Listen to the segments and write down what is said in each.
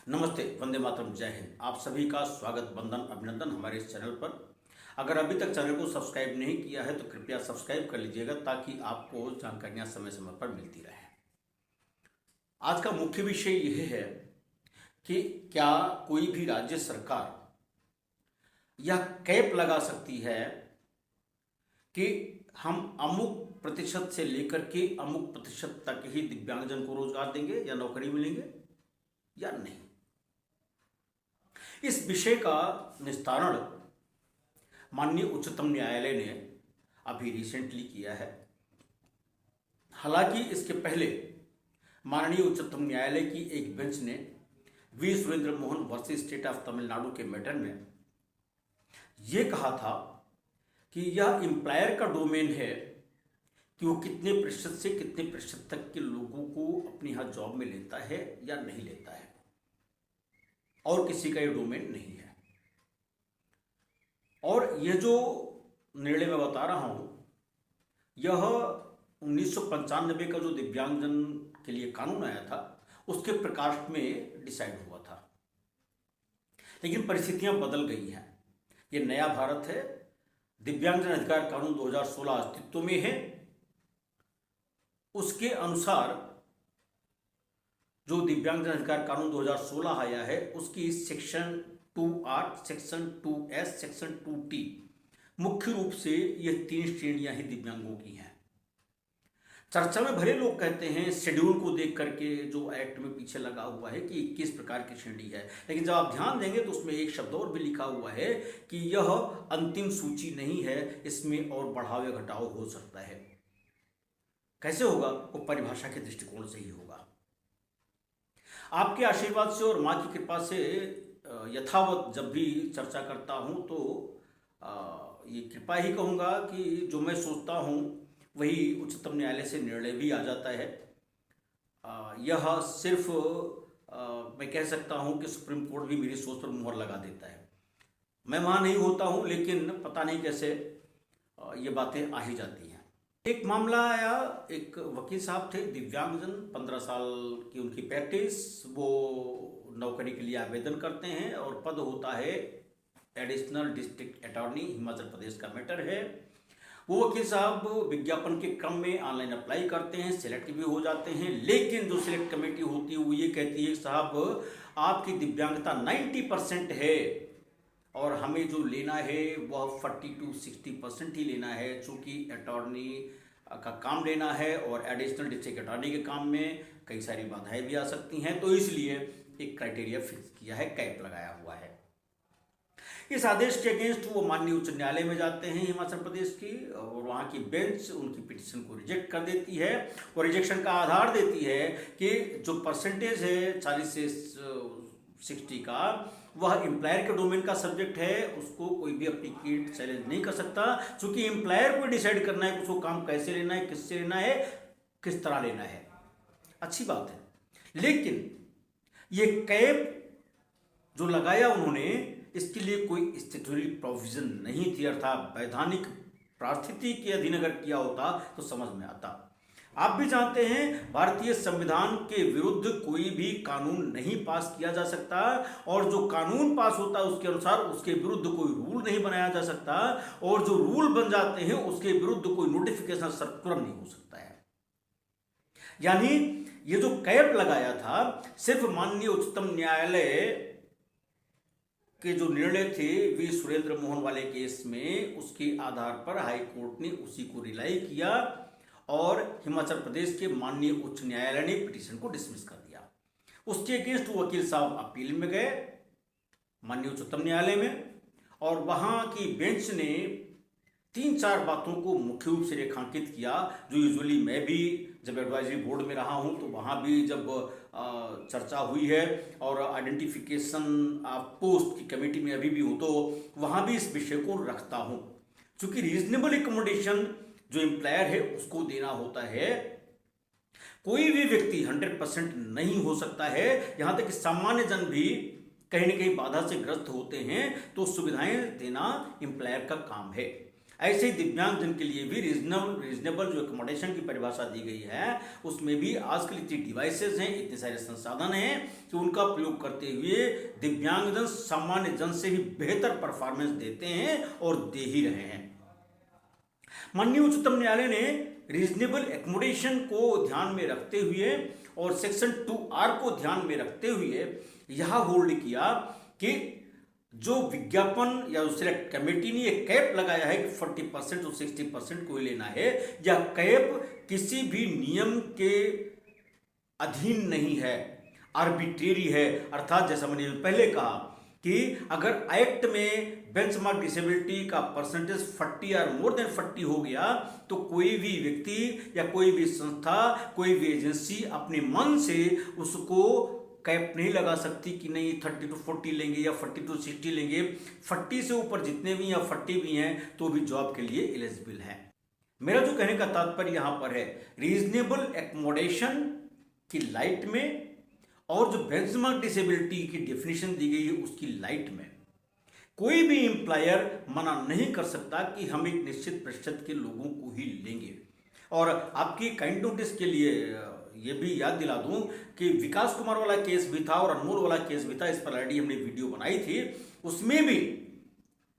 नमस्ते, वंदे मातरम, जय हिंद। आप सभी का स्वागत, वंदन, अभिनंदन हमारे इस चैनल पर। अगर अभी तक चैनल को सब्सक्राइब नहीं किया है तो कृपया सब्सक्राइब कर लीजिएगा ताकि आपको जानकारियां समय समय पर मिलती रहे। आज का मुख्य विषय यह है कि क्या कोई भी राज्य सरकार यह कैप लगा सकती है कि हम अमुक प्रतिशत से लेकर के अमुक प्रतिशत तक ही दिव्यांगजन को रोजगार देंगे या नौकरी मिलेंगे या नहीं। इस विषय का निस्तारण माननीय उच्चतम न्यायालय ने अभी रिसेंटली किया है। हालांकि इसके पहले माननीय उच्चतम न्यायालय की एक बेंच ने V Surendra Mohan versus state of Tamil Nadu के मैटर में यह कहा था कि यह एम्प्लॉयर का डोमेन है कि वो कितने प्रतिशत से कितने प्रतिशत तक के लोगों को अपने यहाँ जॉब में लेता है या नहीं लेता है, और किसी का ये डोमेन नहीं है। और ये जो निर्णय मैं बता रहा हूं यह 1995 का जो दिव्यांगजन के लिए कानून आया था उसके प्रकाश में डिसाइड हुआ था। लेकिन परिस्थितियां बदल गई हैं। ये नया भारत है। दिव्यांगजन अधिकार कानून 2016 अस्तित्व में है। उसके अनुसार जो दिव्यांगजन अधिकार कानून 2016 आया है उसकी section 2R, section 2S, section 2T मुख्य रूप से ये 3 श्रेणियां ही दिव्यांगों की हैं। चर्चा में भले लोग कहते हैं शेड्यूल को देख करके जो एक्ट में पीछे लगा हुआ है कि 21 प्रकार की श्रेणी है, लेकिन जब आप ध्यान देंगे तो उसमें एक शब्द और भी लिखा हुआ है कि यह अंतिम सूची नहीं है, इसमें और बढ़ावे घटाव हो सकता है। कैसे होगा? वो परिभाषा के दृष्टिकोण से ही होगा। आपके आशीर्वाद से और माँ की कृपा से यथावत जब भी चर्चा करता हूँ तो ये कृपा ही कहूँगा कि जो मैं सोचता हूँ वही उच्चतम न्यायालय से निर्णय भी आ जाता है। यह सिर्फ मैं कह सकता हूँ कि सुप्रीम कोर्ट भी मेरी सोच पर मुहर लगा देता है। मैं वहाँ नहीं होता हूँ, लेकिन पता नहीं कैसे ये बातें आ ही जाती हैं। एक मामला आया, एक वकील साहब थे, दिव्यांगजन, 15 साल की उनकी प्रैक्टिस, वो नौकरी के लिए आवेदन करते हैं और पद होता है additional district attorney, Himachal Pradesh का मैटर है। वो वकील साहब विज्ञापन के क्रम में ऑनलाइन अप्लाई करते हैं, सिलेक्ट भी हो जाते हैं, लेकिन जो सिलेक्ट कमेटी होती है वो ये कहती है साहब आपकी दिव्यांगता 90% है और हमें जो लेना है वह 40 to 60% ही लेना है। चूँकि अटॉर्नी का काम लेना है और एडिशनल डिस्ट्रिक्ट अटॉर्नी के काम में कई सारी बाधाएं भी आ सकती हैं, तो इसलिए एक क्राइटेरिया फिक्स किया है, कैप लगाया हुआ है। इस आदेश के अगेंस्ट वो माननीय उच्च न्यायालय में जाते हैं हिमाचल प्रदेश की, और वहाँ की बेंच उनकी पिटीशन को रिजेक्ट कर देती है और रिजेक्शन का आधार देती है कि जो परसेंटेज है 40 से 60 का वह एम्प्लॉयर के डोमेन का सब्जेक्ट है, उसको कोई भी एप्लीकेट चैलेंज नहीं कर सकता। क्योंकि एम्प्लॉयर को डिसाइड करना है कि उसको काम कैसे लेना है, किससे लेना है, किस तरह लेना है। अच्छी बात है, लेकिन ये कैप जो लगाया उन्होंने इसके लिए कोई स्टैट्यूटरी प्रोविजन नहीं थी, अर्थात वैधानिक परिस्थिति के अधीन अगर किया होता तो समझ में आता। आप भी जानते हैं भारतीय संविधान के विरुद्ध कोई भी कानून नहीं पास किया जा सकता, और जो कानून पास होता है उसके अनुसार उसके विरुद्ध कोई रूल नहीं बनाया जा सकता, और जो रूल बन जाते हैं उसके विरुद्ध कोई नोटिफिकेशन सर्कुलर नहीं हो सकता है। यानी ये जो कैप लगाया था सिर्फ माननीय उच्चतम न्यायालय के जो निर्णय थे वी सुरेंद्र मोहन वाले केस में, उसके आधार पर हाई कोर्ट ने उसी को रिलाई किया और हिमाचल प्रदेश के माननीय उच्च न्यायालय ने पिटीशन को डिसमिस कर दिया। उसके अगेंस्ट वकील साहब अपील में गए माननीय उच्चतम न्यायालय में, और वहां की बेंच ने 3-4 बातों को मुख्य रूप से रेखांकित किया, जो यूजुअली मैं भी जब एडवाइजरी बोर्ड में रहा हूं तो वहां भी जब चर्चा हुई है और आइडेंटिफिकेशन ऑफ पोस्ट की कमेटी में अभी भी हूं तो वहां भी इस विषय को रखता हूं। क्योंकि रीजनेबल एकोमोडेशन जो एम्प्लॉयर है उसको देना होता है। कोई भी व्यक्ति 100% नहीं हो सकता है, यहां तक कि सामान्य जन भी कहीं न कहीं बाधा से ग्रस्त होते हैं, तो सुविधाएं देना एम्प्लॉयर का काम है। ऐसे ही दिव्यांगजन के लिए भी रीजनेबल जो एकोमोडेशन की परिभाषा दी गई है, उसमें भी आजकल इतनी डिवाइसेस हैं, इतने सारे संसाधन हैं कि उनका प्रयोग करते हुए दिव्यांगजन सामान्य जन से भी बेहतर परफॉर्मेंस देते हैं और दे ही रहे हैं। माननीय उच्चतम न्यायालय ने रीजनेबल एकोमोडेशन को ध्यान में रखते हुए और सेक्शन 2R को ध्यान में रखते हुए यह होल्ड किया कि जो विज्ञापन या सिलेक्ट कमेटी ने एक कैप लगाया है कि 40% और 60% को ही लेना है, या कैप किसी भी नियम के अधीन नहीं है, आर्बिट्रेरी है। अर्थात जैसा मैंने पहले कहा कि अगर एक्ट में बेंचमार्क डिसेबिलिटी का परसेंटेज 40 और मोर देन 40 हो गया तो कोई भी व्यक्ति या कोई भी संस्था, कोई भी एजेंसी अपने मन से उसको कैप नहीं लगा सकती कि नहीं 30 to 40 लेंगे या 40 to 60 लेंगे। 40 से ऊपर जितने भी या 40 भी हैं तो भी जॉब के लिए एलिजिबल है। मेरा जो कहने का तात्पर्य यहां पर है, रीजनेबल एकोमोडेशन की लाइट में और जो बेंचमार्क डिसेबिलिटी की डेफिनेशन दी गई है उसकी लाइट में कोई भी एम्प्लॉयर मना नहीं कर सकता कि हम एक निश्चित प्रतिशत के लोगों को ही लेंगे। और आपकी काइंड नोटिस के लिए ये भी याद दिला दूं कि विकास कुमार वाला केस भी था और अनमोल वाला केस भी था, इस पर ऑलरेडी हमने वीडियो बनाई थी। उसमें भी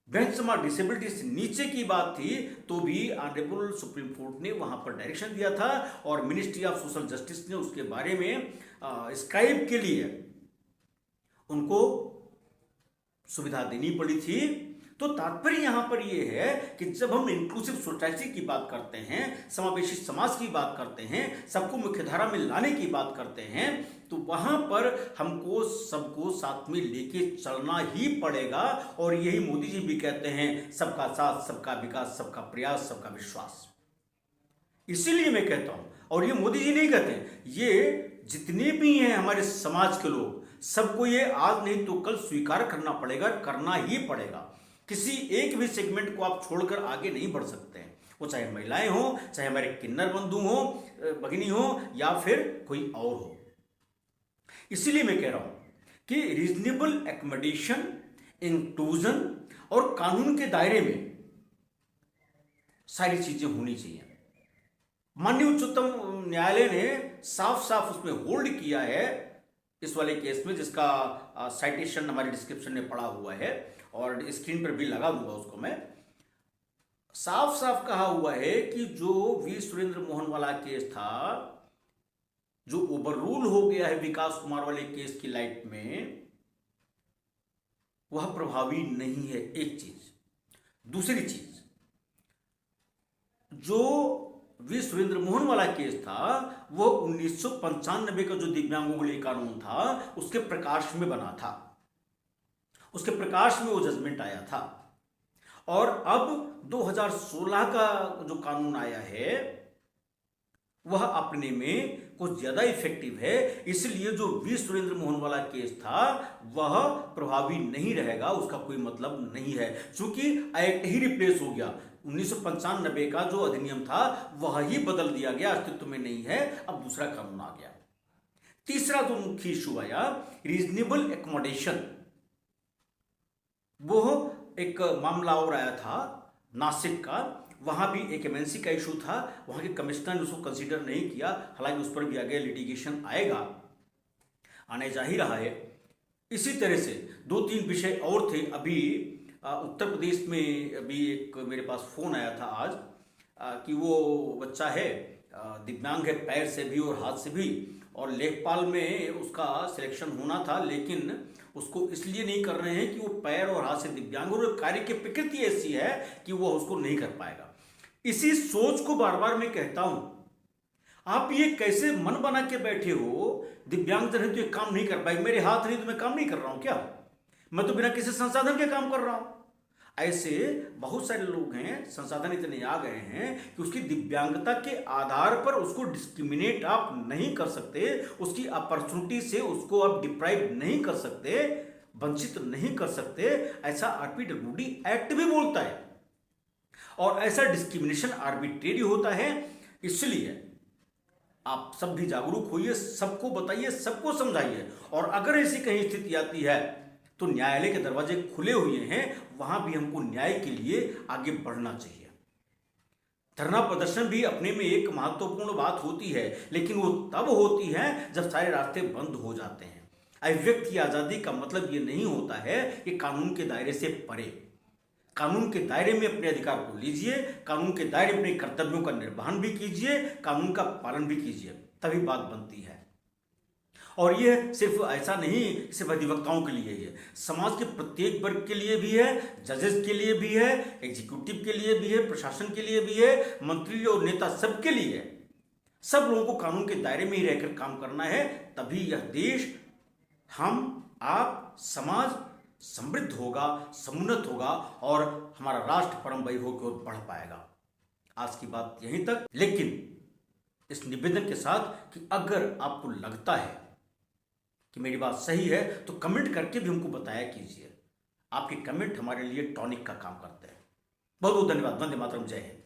बेंचमार्क डिसेबिलिटी से नीचे की बात थी तो भी ऑनरेबल सुप्रीम कोर्ट ने वहां पर डायरेक्शन दिया था और मिनिस्ट्री ऑफ सोशल जस्टिस ने उसके बारे में स्क्राइब के लिए उनको सुविधा देनी पड़ी थी। तो तात्पर्य यहां पर यह है कि जब हम इंक्लूसिव सोसाइटी की बात करते हैं, समावेशी समाज की बात करते हैं, सबको मुख्यधारा में लाने की बात करते हैं, तो वहां पर हमको सबको साथ में लेके चलना ही पड़ेगा। और यही मोदी जी भी कहते हैं, सबका साथ, सबका विकास, सबका प्रयास, सबका विश्वास। इसीलिए मैं कहता हूं, और ये मोदी जी नहीं कहते, ये जितने भी हैं हमारे समाज के लोग, सबको ये आज नहीं तो कल स्वीकार करना पड़ेगा, करना ही पड़ेगा। किसी एक भी सेगमेंट को आप छोड़कर आगे नहीं बढ़ सकते हैं, वो चाहे महिलाएं हो, चाहे हमारे किन्नर बंधु हो, भगिनी हो, या फिर कोई और हो। इसीलिए मैं कह रहा हूं कि रीजनेबल एकोमोडेशन, इंक्लूजन और कानून के दायरे में सारी चीजें होनी चाहिए। माननीय उच्चतम न्यायालय ने साफ साफ उसमें होल्ड किया है इस वाले केस में, जिसका साइटेशन हमारे डिस्क्रिप्शन में पड़ा हुआ है और स्क्रीन पर भी लगा दूंगा उसको मैं। साफ साफ कहा हुआ है कि जो वी सुरेंद्र मोहन वाला केस था, जो ओवररूल हो गया है विकास कुमार वाले केस की लाइट में, वह प्रभावी नहीं है, एक चीज। दूसरी चीज, जो वी सुरेंद्र मोहन वाला केस था वो 1995 का जो दिव्यांगों के लिए कानून था उसके प्रकाश में बना था, उसके प्रकाश में वो जजमेंट आया था। और अब 2016 का जो कानून आया है वह अपने में कुछ ज्यादा इफेक्टिव है। इसलिए जो वी सुरेंद्र मोहन वाला केस था वह प्रभावी नहीं रहेगा, उसका कोई मतलब नहीं है, क्योंकि एक्ट ही रिप्लेस हो गया। 1995 का जो अधिनियम था वह ही बदल दिया गया, अस्तित्व में नहीं है, अब दूसरा कानून आ गया। तीसरा जो मुख्य इशू आया, रीजनेबल एकोमोडेशन, वो एक मामला और आया था नासिक का, वहां भी एक एमएनसी का इशू था, वहां के कमिश्नर ने उसको कंसीडर नहीं किया, हालांकि उस पर भी आगे लिटिगेशन आएगा, आने जा ही रहा है। इसी तरह से 2-3 विषय और थे। अभी उत्तर प्रदेश में अभी एक मेरे पास फोन आया था आज कि वो बच्चा है, दिव्यांग है, पैर से भी और हाथ से भी, और लेखपाल में उसका सिलेक्शन होना था, लेकिन उसको इसलिए नहीं कर रहे हैं कि वो पैर और हाथ से दिव्यांग और कार्य की प्रकृति ऐसी है कि वो उसको नहीं कर पाएगा। इसी सोच को बार बार मैं कहता हूं, आप ये कैसे मन बना के बैठे हो, दिव्यांगजन है तो ये काम नहीं कर पाएगा, मेरे हाथ नहीं तो मैं काम नहीं कर रहा हूं क्या, मैं तो बिना किसी संसाधन के काम कर रहा हूं। ऐसे बहुत सारे लोग हैं, संसाधन इतने आ गए हैं कि उसकी दिव्यांगता के आधार पर उसको डिस्क्रिमिनेट आप नहीं कर सकते, उसकी अपॉर्चुनिटी से उसको आप डिप्राइव नहीं कर सकते, वंचित नहीं कर सकते, ऐसा आरपीडब्ल्यूडी एक्ट भी बोलता है। और ऐसा डिस्क्रिमिनेशन आर्बिट्रेरी होता है। इसलिए आप सब भी जागरूक होइए, सबको बताइए, सबको समझाइए, और अगर ऐसी कहीं स्थिति आती है तो न्यायालय के दरवाजे खुले हुए हैं, वहां भी हमको न्याय के लिए आगे बढ़ना चाहिए। धरना प्रदर्शन भी अपने में एक महत्वपूर्ण बात होती है, लेकिन वो तब होती है जब सारे रास्ते बंद हो जाते हैं। अभिव्यक्ति की आज़ादी का मतलब ये नहीं होता है कि कानून के दायरे से परे। कानून के दायरे में अपने अधिकार को लीजिए, कानून के दायरे में अपने कर्तव्यों का निर्वहन भी कीजिए, कानून का पालन भी कीजिए, तभी बात बनती है। और यह सिर्फ ऐसा नहीं सिर्फ अधिवक्ताओं के लिए है, समाज के प्रत्येक वर्ग के लिए भी है, जजेस के लिए भी है, एग्जीक्यूटिव के लिए भी है, प्रशासन के लिए भी है, मंत्री और नेता सबके लिए है। सब लोगों को कानून के दायरे में ही रहकर काम करना है, तभी यह देश, हम, आप, समाज समृद्ध होगा, समुन्नत होगा और हमारा राष्ट्र परम वैभव की ओर बढ़ पाएगा। आज की बात यहीं तक, लेकिन इस निवेदन के साथ कि अगर आपको लगता है कि मेरी बात सही है तो कमेंट करके भी हमको बताया कीजिए। आपके कमेंट हमारे लिए टॉनिक का काम करते हैं। बहुत बहुत धन्यवाद। वंदे मातरम। जय हिंद।